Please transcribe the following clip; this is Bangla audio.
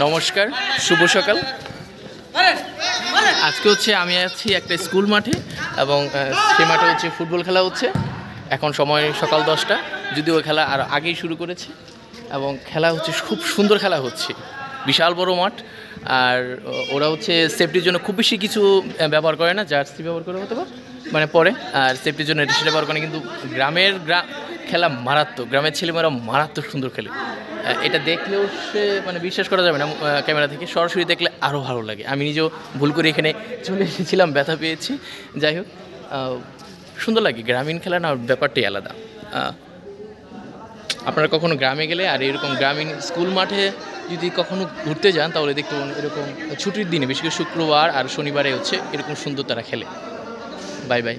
নমস্কার, শুভ সকাল। আজকে হচ্ছে আমি আছি একটা স্কুল মাঠে এবং সে মাঠে হচ্ছে ফুটবল খেলা হচ্ছে। এখন সময় সকাল 10টা, যদিও খেলা আর আগেই শুরু করেছে এবং খেলা হচ্ছে খুব সুন্দর খেলা হচ্ছে। বিশাল বড় মাঠ, আর ওরা হচ্ছে সেফটির জন্য খুব বেশি কিছু ব্যবহার করে না, জার্সি ব্যবহার করে হতে পারে মানে পরে, আর সেফটির জন্য এটা সেটা ব্যবহার করে। কিন্তু গ্রামের খেলা মারাত্মক, গ্রামের ছেলেমেয়েরা মারাত্মক সুন্দর খেলে। এটা দেখলেও সে মানে বিশ্বাস করা যাবে না, ক্যামেরা থেকে সরাসরি দেখলে আরও ভালো লাগে। আমি নিজেও ভুল করে এখানে চলে এসেছিলাম, ব্যথা পেয়েছি। যাই হোক, সুন্দর লাগে। গ্রামীণ খেলা না, ব্যাপারটাই আলাদা। আপনারা কখনো গ্রামে গেলে আর এরকম গ্রামীণ স্কুল মাঠে যদি কখনো ঘুরতে যান, তাহলে দেখতে পাবেন এরকম ছুটির দিনে, বিশেষ করে শুক্রবার আর শনিবারে হচ্ছে এরকম সুন্দর তারা খেলে। Bye bye.